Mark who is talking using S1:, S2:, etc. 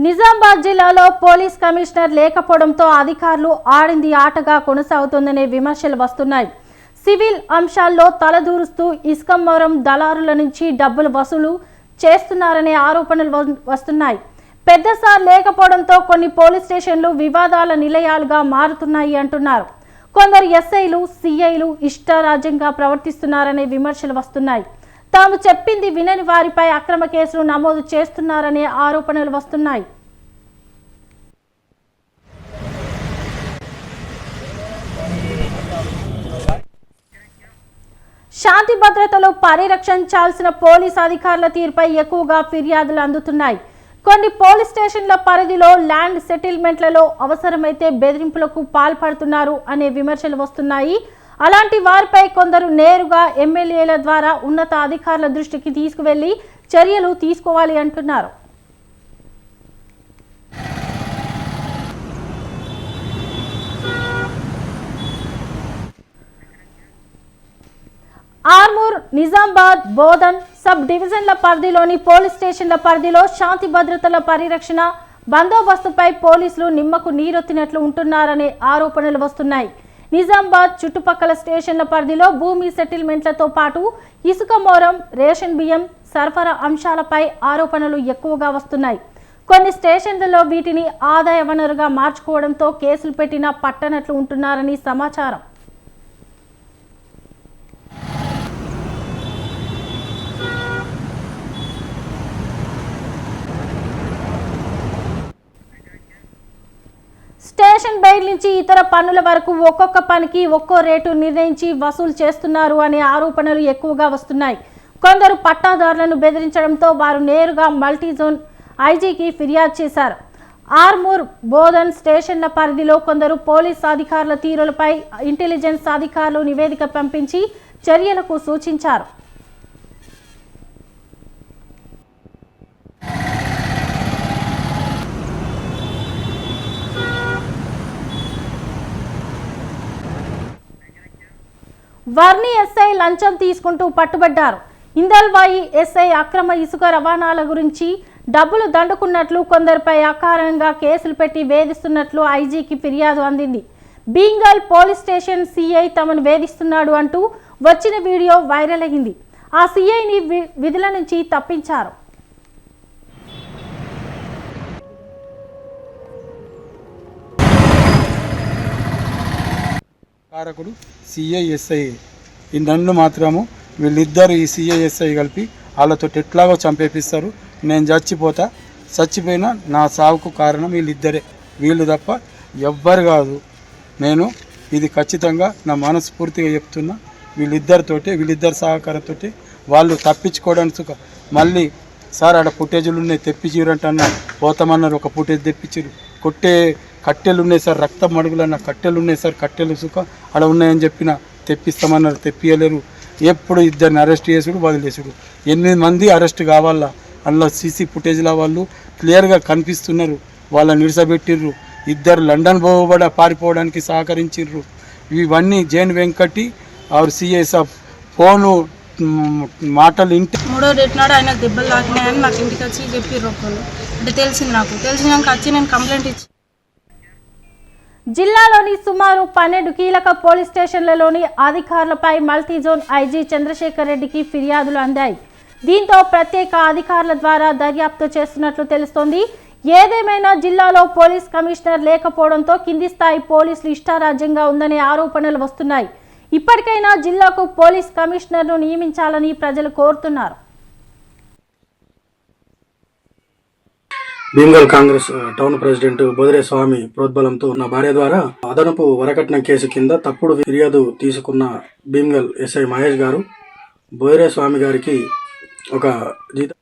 S1: నిజామాబాద్ జిల్లాలో police commissioner లేకపోవడంతో అధికారులు ఆడింది ఆటగా కొనసాగుతుందనే విమర్శలు వస్తున్నాయి. సివిల్ అంశాల్లో తలదూరుస్తూ ఇసుకమరం దళారుల నుంచి డబ్బులు వసూలు చేస్తున్నారనే ఆరోపణలు వస్తున్నాయి. పెద్దసార్ లేకపోవడంతో కొన్ని పోలీస్ స్టేషన్లు వివాదాల నిలయాలుగా మారుతున్నాయి అంటున్నారు. కొందరు ఎస్ఐలు, సిఐలు ఇష్టారాజ్యంగా ప్రవర్తిస్తున్నారనే విమర్శలు వస్తున్నాయి. తాము చెప్పింది వినని వారిపై అక్రమ కేసులు నమోదు చేస్తున్నారనే ఆరోపణలు వస్తున్నాయి. శాంతి భద్రతలు పరిరక్షించాల్సిన పోలీస్ అధికారుల తీరుపై ఎక్కువగా ఫిర్యాదులు అందుతున్నాయి. కొన్ని పోలీస్ స్టేషన్ల పరిధిలో ల్యాండ్ సెటిల్మెంట్లలో అవసరమైతే బెదిరింపులకు పాల్పడుతున్నారు అనే విమర్శలు వస్తున్నాయి. అలాంటి వారిపై కొందరు నేరుగా ఎమ్మెల్యేల ద్వారా ఉన్నత అధికారుల దృష్టికి తీసుకువెళ్లి చర్యలు తీసుకోవాలి అంటున్నారు. ఆర్మూర్, నిజామాబాద్, బోధన్ సబ్ డివిజన్ల పరిధిలోని పోలీస్ స్టేషన్ల పరిధిలో శాంతి భద్రతల పరిరక్షణ, బందోబస్తుపై పోలీసులు నిమ్మకు నీరొత్తినట్లు ఉంటున్నారనే ఆరోపణలు వస్తున్నాయి. నిజామాబాద్ చుట్టుపక్కల స్టేషన్ల పరిధిలో భూమి సెటిల్మెంట్లతో పాటు ఇసుక మోరం, రేషన్ బియ్యం సరఫరా అంశాలపై ఆరోపణలు ఎక్కువగా వస్తున్నాయి. కొన్ని స్టేషన్లలో వీటిని ఆదాయ వనరుగా మార్చుకోవడంతో కేసులు పెట్టినా పట్టనట్లు ఉంటున్నారని సమాచారం. స్టేషన్ బెయిల్ నుంచి ఇతర పన్నుల వరకు ఒక్కొక్క పనికి ఒక్కో రేటు నిర్ణయించి వసూలు చేస్తున్నారు అనే ఆరోపణలు ఎక్కువగా వస్తున్నాయి. కొందరు పట్టాదారులను బెదిరించడంతో వారు నేరుగా మల్టీజోన్ ఐజీకి ఫిర్యాదు చేశారు. ఆర్మూర్, బోధన్ స్టేషన్ల పరిధిలో కొందరు పోలీస్ అధికారుల తీరులపై ఇంటెలిజెన్స్ అధికారులు నివేదిక పంపించి చర్యలకు సూచించారు. వర్ణి ఎస్ఐ లంచం తీసుకుంటూ పట్టుబడ్డారు. ఇందల్వాయి ఎస్ఐ అక్రమ ఇసుక రవాణాల గురించి డబ్బులు దండుకున్నట్లు, కొందరిపై అకారణంగా కేసులు పెట్టి వేధిస్తున్నట్లు ఐజీకి ఫిర్యాదు అందింది. బీంగల్ పోలీస్ స్టేషన్ సిఐ తమను వేధిస్తున్నాడు అంటూ వచ్చిన వీడియో వైరల్ అయింది. ఆ సిఐని విధుల నుంచి తప్పించారు.
S2: కారకుడు సిఐఎస్ఐ ఈ నన్ను మాత్రము వీళ్ళిద్దరు ఈ సిఐఎస్ఐ కలిపి వాళ్ళతో ఎట్లాగో చంపేపిస్తారు. నేను చచ్చిపోయినా నా సావుకు కారణం వీళ్ళిద్దరే, వీళ్ళు తప్ప ఎవ్వరు కాదు. నేను ఇది ఖచ్చితంగా నా మనస్ఫూర్తిగా చెప్తున్నా. వీళ్ళిద్దరి సహకారంతో వాళ్ళు తప్పించుకోవడానికి మళ్ళీ సార్ ఆడ ఫుటేజీలు ఉన్నాయి తెప్పించిరంటన్న పోతామన్నారు. ఒక ఫుటేజ్ తెప్పించారు. కట్టెలు ఉన్నాయి సార్, రక్తం మడుగులన్న కట్టెలు ఉన్నాయి సార్, కట్టెలు సుఖ అలా ఉన్నాయని చెప్పిన తెప్పిస్తామన్నారు, తెప్పియలేరు. ఎప్పుడు ఇద్దరిని అరెస్ట్ చేసుడు వదిలేసుడు. 8 మంది అరెస్ట్ కావాలా. అందులో సీసీ ఫుటేజ్ల వాళ్ళు క్లియర్గా కనిపిస్తున్నారు. వాళ్ళని నిడిసబెట్టిర్రు. ఇద్దరు లండన్ పారిపోవడానికి సహకరించిర్రు. ఇవన్నీ జైన్ వెంకటి ఆరు సిఐ సాబ్ ఫోను మాటలు ఇంటి
S3: 3వ డేట్ నాడు ఆయన దెబ్బలు తాకినాయని నాకు ఇంటికి వచ్చి చెప్పిర్రు. ఒకళ్ళు అంటే తెలిసినాక వచ్చి నేను కంప్లైంట్ ఇచ్చి
S1: జిల్లాలోని సుమారు 12 కీలక పోలీస్ స్టేషన్లలోని అధికారులపై మల్టీజోన్ ఐజీ చంద్రశేఖర్ రెడ్డికి ఫిర్యాదులు అందాయి. దీంతో ప్రత్యేక అధికారుల ద్వారా దర్యాప్తు చేస్తున్నట్లు తెలుస్తోంది. ఏదేమైనా జిల్లాలో పోలీస్ కమిషనర్ లేకపోవడంతో కింది స్థాయి పోలీసులు ఇష్టారాజ్యంగా ఉందనే ఆరోపణలు వస్తున్నాయి. ఇప్పటికైనా జిల్లాకు పోలీస్ కమిషనర్ను నియమించాలని ప్రజలు కోరుతున్నారు.
S4: బీంగల్ కాంగ్రెస్ టౌన్ ప్రెసిడెంట్ బోదిరే స్వామి ప్రోద్బలంతో నా భార్య ద్వారా అదనపు వరకట్నం కేసు కింద తప్పుడు ఫిర్యాదు తీసుకున్న బీంగల్ ఎస్ఐ మహేష్ గారు బోదిరే స్వామి గారికి ఒక జీతం